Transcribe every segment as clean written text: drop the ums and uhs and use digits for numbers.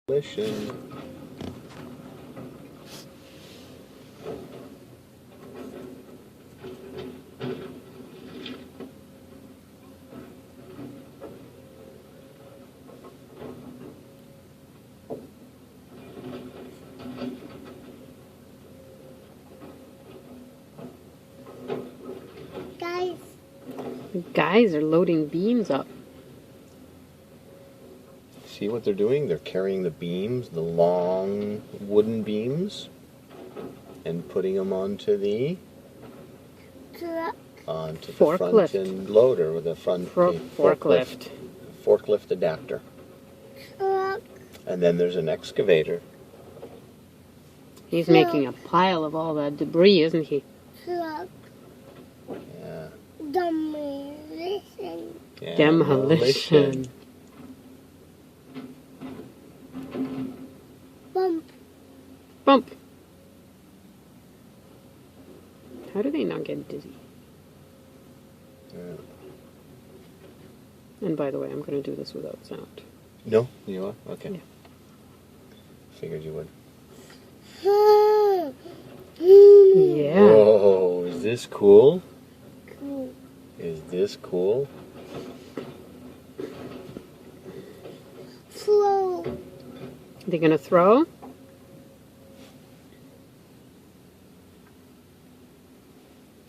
Demolition. Guys. The guys are loading beams up. See what they're doing? They're carrying the beams, the long wooden beams, and putting them onto the Truck. Forklift. front end loader with the front Forklift. forklift adapter. Truck. And then there's an excavator. He's making a pile of all that debris, isn't he? Truck. Yeah. Demolition. Yeah, Demolition. Bump. Bump. How do they not get dizzy? Yeah. And by the way, I'm going to do this without sound. No? You are? Okay. Yeah. Figured you would. Yeah. Whoa, is this cool? Cool. Is this cool? Flow. They going to throw?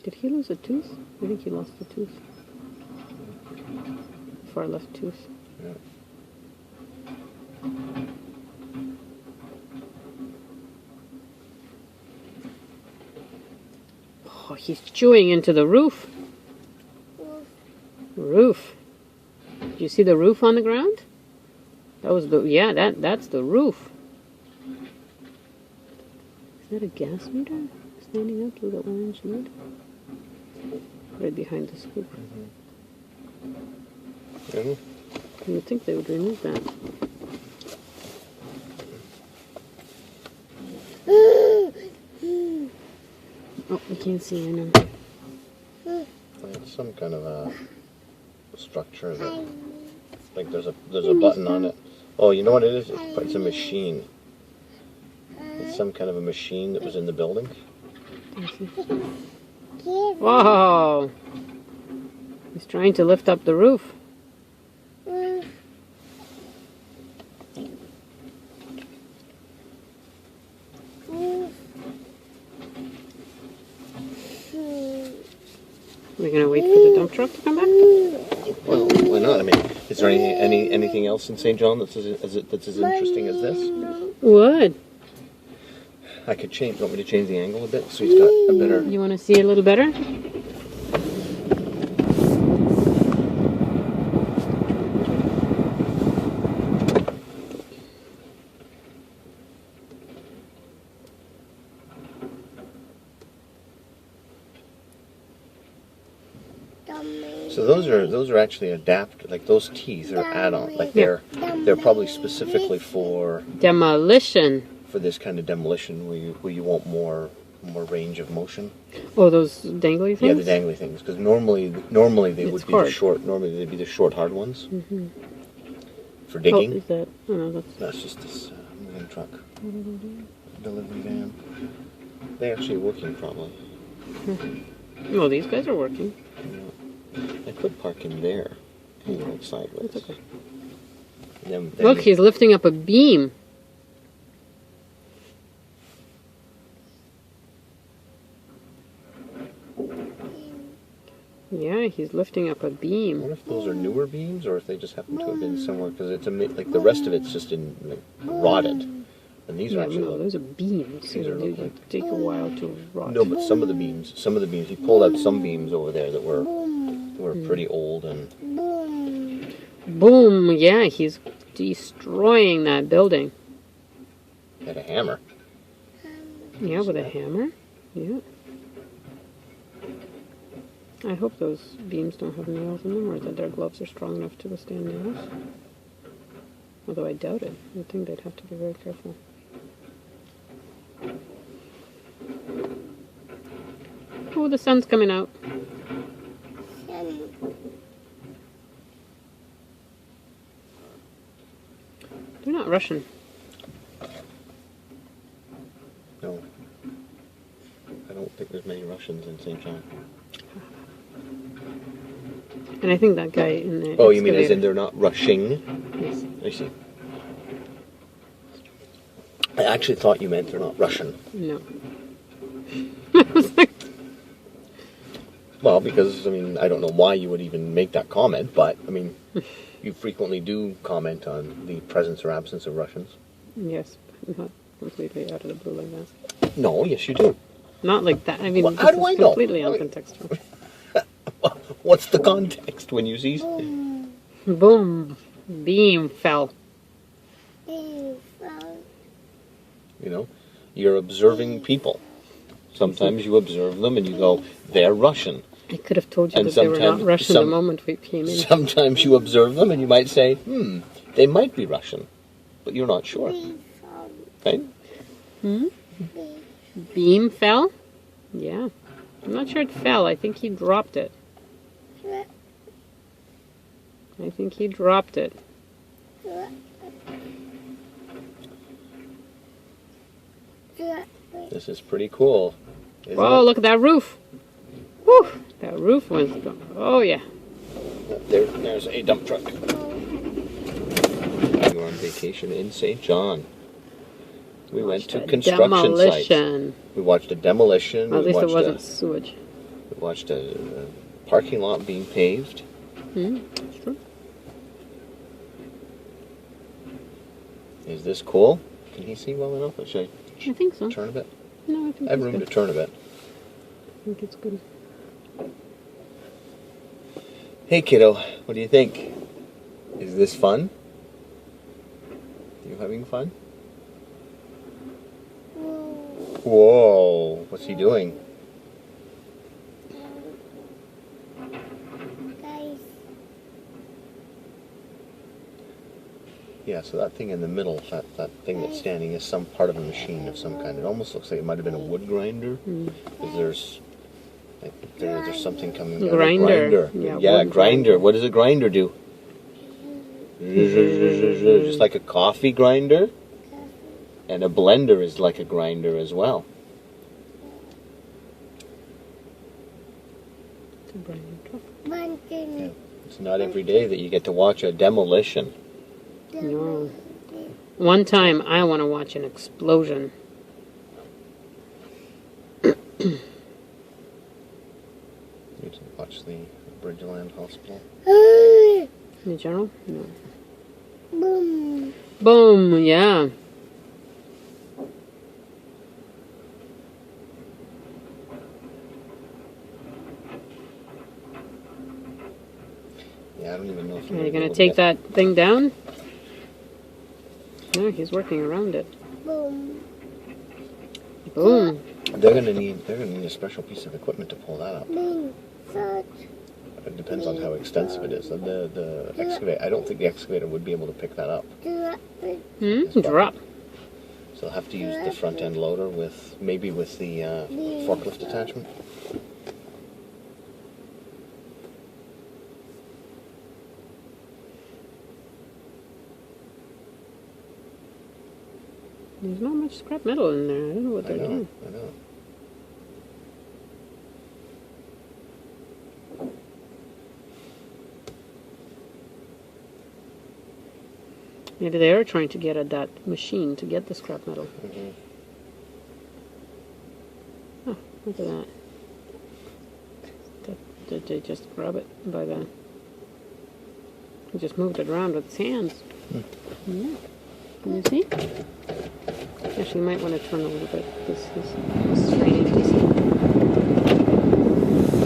Did he lose a tooth? I think he lost a tooth. Far left tooth. Yeah. Oh, he's chewing into the roof. Roof. Did you see the roof on the ground? That was the, yeah, that's the roof. Is that a gas meter standing up with an orange lid? Right behind the scoop. Yeah. You would think they would remove that. Oh, you can't see, I know. It's some kind of a structure that, like there's a button on it. Oh, you know what it is? It's a machine. It's some kind of a machine that was in the building. Whoa! He's trying to lift up the roof. We're gonna wait for the dump truck to come back? Well, why not? I mean, is there anything else in St. John that's as interesting as this? Would. I could change. Want me to change the angle a bit so he's got a better? You want to see a little better? So those are actually adapted. Like those teeth are add-on. Like they're probably specifically for Demolition. for this kind of demolition where you want more range of motion. Oh, those dangly things? Yeah, the dangly things. Because normally they It's would be hard. the short. Normally they'd be the short hard ones Mm-hmm. for Oh, digging. is that? Oh, no, that's... That's just this moving truck. Delivery van. They're actually working probably. Well, these guys are working. I could park in there and go sideways. That's okay. Then Look, he's lifting up a beam. Yeah, he's lifting up a I beam. wonder if those are newer beams or if they just happen to have been somewhere because it's like the rest of it's just in like, rotted, and these are Yeah, actually no, those are beams. These are They like- take a while to rot. no, but some of the beams he pulled out some beams over there that were pretty old and Boom! Yeah, he's destroying that building. had a hammer. Yeah, with a hammer. Yeah. I hope those beams don't have nails in them, or that their gloves are strong enough to withstand nails. Although I doubt it. I think they'd have to be very careful. Oh, the sun's coming out. They're not rushing. think there's many Russians in St. John. And I think that guy in the Oh, you mean as excavator- in they're not rushing? Yes. I see. I actually thought you meant they're not Russian. No. Well, because, I mean, I don't know why you would even make that comment, but, I mean, you frequently do comment on the presence or absence of Russians. Yes, but not completely out of the blue like that. No, yes, you do. Not like that. I mean, Well, this how do is I know? completely I out of mean- context. What's the context when you see... Boom! Beam fell. You know, you're observing people. Sometimes you observe them and you go, they're Russian. I could have told you And that they were not sometimes- Russian the moment we came in. Sometimes you observe them and you might say, they might be Russian. But you're not sure. Right? Beam fell? Yeah. I'm not sure it fell. I think he dropped it. I think he dropped it. This is pretty cool. Isn't Whoa, it? look at that roof. Whew, that roof was... Oh, yeah. There's a dump truck. We were on vacation in St. John. We went to construction sites. Demolition. We watched a demolition. Well, at we least it watched wasn't sewage. We watched a parking lot being paved. That's true. Is this cool? Can he see well enough? Should I think so. I turn a bit? No, I think I have it's room good. to turn a bit. I think it's good. Hey kiddo, what do you think? Is this fun? You having fun? Whoa, what's he doing? Yeah, so that thing in the middle, that thing that's standing, is some part of a machine of some kind. It almost looks like it might have been a wood grinder. Because there's something coming out. Grinder. Yeah, wood grinder. What does a grinder do? Just like a coffee grinder. And a blender is like a grinder as well. It's a brand new truck. Yeah. It's not every day that you get to watch a demolition. No. One time, I want to watch an explosion. You to watch the Bridgeland Hospital. In general? No. Boom. Boom, yeah. Yeah, I don't even know if Are you going to take that thing down? No, he's working around it. Boom. Boom. They're gonna need a special piece of equipment to pull that up. Boom. Such. It depends on how extensive it is. The excavator, I don't think the excavator would be able to pick that up. Drop. So they'll have to use the front end loader with the forklift attachment. There's not much scrap metal in there. I don't know what they're doing. I know. Maybe they are trying to get at that machine to get the scrap metal. Oh, look at that. Did they just grab it by the... He just moved it around with his hands. Yeah. Can you see? Actually, you might want to turn a little bit. This is strange.